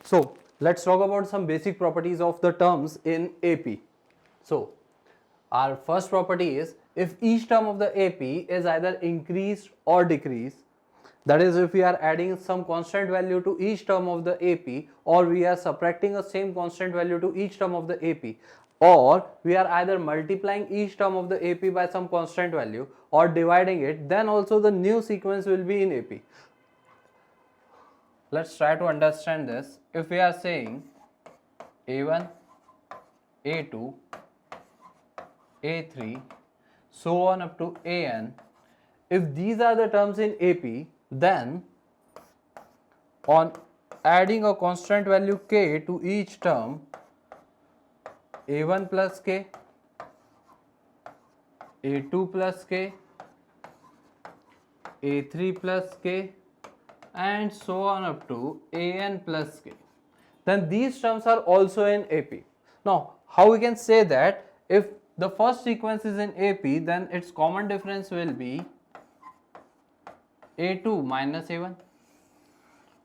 So let's talk about some basic properties of the terms in AP. So our first property is if each term of the AP is either increased or decreased, that is if we are adding some constant value to each term of the AP, or we are subtracting a same constant value to each term of the AP, or we are either multiplying each term of the AP by some constant value or dividing it, then also the new sequence will be in AP. Let's try to understand this. If we are saying A1, A2, A3, so on up to AN, if these are the terms in AP, then on adding a constant value k to each term, A1 plus k, A2 plus k, A3 plus k, and so on up to AN plus k, then these terms are also in AP. Now, how we can say that if the first sequence is in AP, then its common difference will be A2 minus A1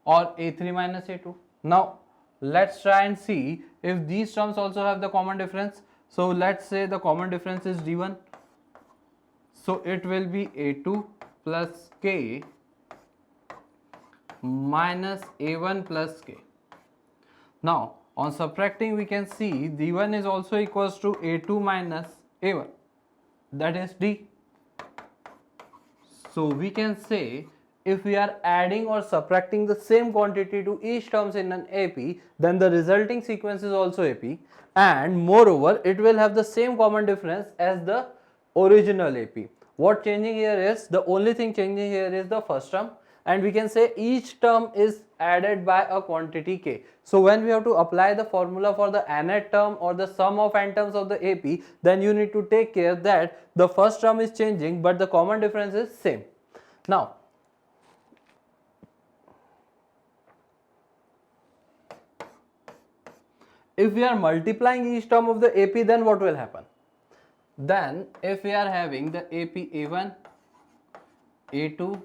or A3 minus A2. Now, let's try and see if these terms also have the common difference. So, let's say the common difference is D1. So, it will be A2 plus K minus A1 plus K. Now, on subtracting, we can see D1 is also equals to A2 minus A1, that is D. So, we can say if we are adding or subtracting the same quantity to each terms in an AP, then the resulting sequence is also AP, and moreover it will have the same common difference as the original AP. What changing here is, the only thing changing here is the first term, and we can say each term is added by a quantity k. So when we have to apply the formula for the nth term or the sum of n terms of the AP, then you need to take care that the first term is changing but the common difference is same. Now, if we are multiplying each term of the AP, then what will happen? Then if we are having the AP A1, A2,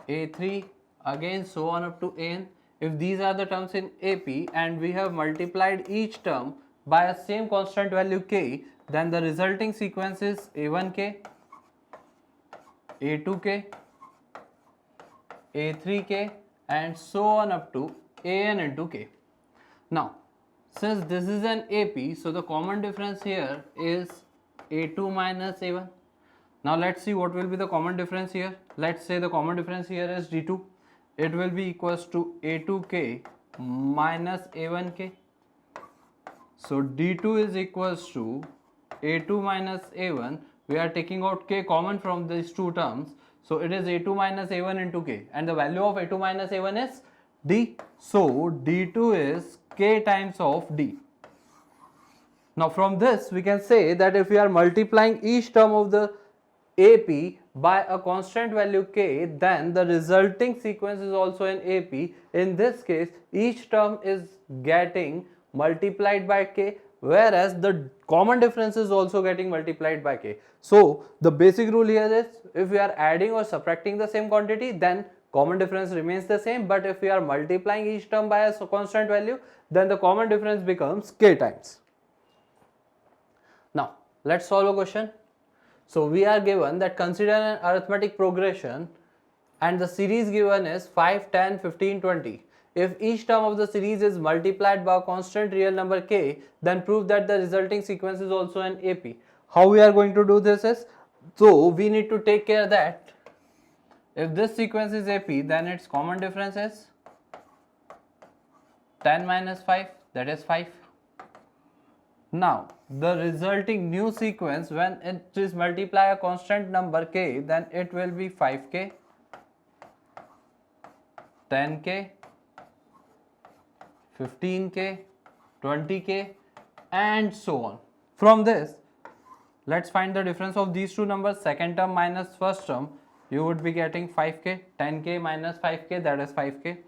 A3, again so on up to AN, if these are the terms in AP and we have multiplied each term by a same constant value k, then the resulting sequence is A1k, A2k, A3k, and so on up to AN into k. Now, since this is an AP, so the common difference here is A2 minus A1. Now let's see what will be the common difference here. Let's say the common difference here is D2. It will be equals to A2k minus A1k. So D2 is equals to A2 minus A1. We are taking out k common from these two terms. So it is A2 minus A1 into k, and the value of A2 minus A1 is D. So D2 is k times of D. Now from this we can say that if we are multiplying each term of the AP by a constant value k, then the resulting sequence is also in AP. In this case, each term is getting multiplied by k, whereas the common difference is also getting multiplied by k. So the basic rule here is, if we are adding or subtracting the same quantity, then common difference remains the same, but if we are multiplying each term by a constant value, then the common difference becomes k times. Now let's solve a question. So we are given that consider an arithmetic progression and the series given is 5, 10, 15, 20. If each term of the series is multiplied by a constant real number k, then prove that the resulting sequence is also an AP. How we are going to do this is, so we need to take care that if this sequence is AP, then its common difference is 10 minus 5, that is 5. Now, the resulting new sequence, when it is multiply a constant number k, then it will be 5k, 10k, 15k, 20k, and so on. From this, let's find the difference of these two numbers. Second term minus first term, you would be getting 5k, 10k minus 5k, that is 5k,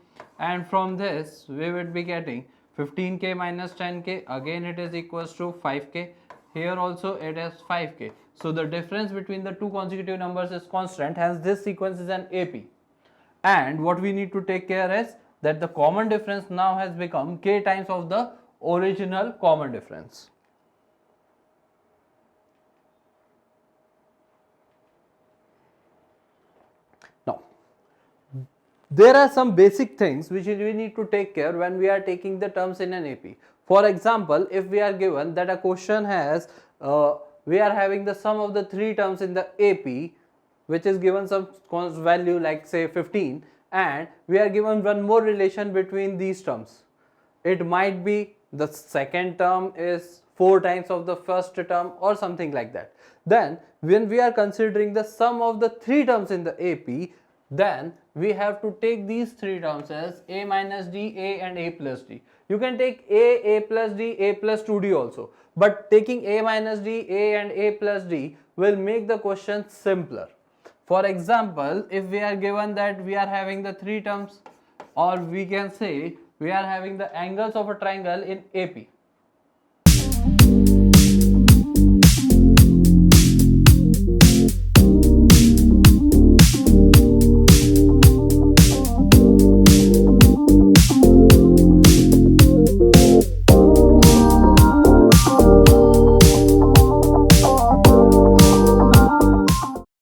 and from this we would be getting 15k minus 10k, again it is equals to 5k. Here also it is 5k. So the difference between the two consecutive numbers is constant, hence this sequence is an AP. And what we need to take care is, that the common difference now has become k times of the original common difference. Now, there are some basic things which we need to take care when we are taking the terms in an AP. For example, if we are given that a question has, we are having the sum of the three terms in the AP, which is given some value like say 15, and we are given one more relation between these terms. It might be the second term is 4 times of the first term or something like that. Then when we are considering the sum of the three terms in the AP, then we have to take these three terms as a minus d, a and a plus d. You can take a plus d, a plus 2d also, but taking a minus d, a and a plus d will make the question simpler. For example, if we are given that we are having the three terms, or we can say we are having the angles of a triangle in AP.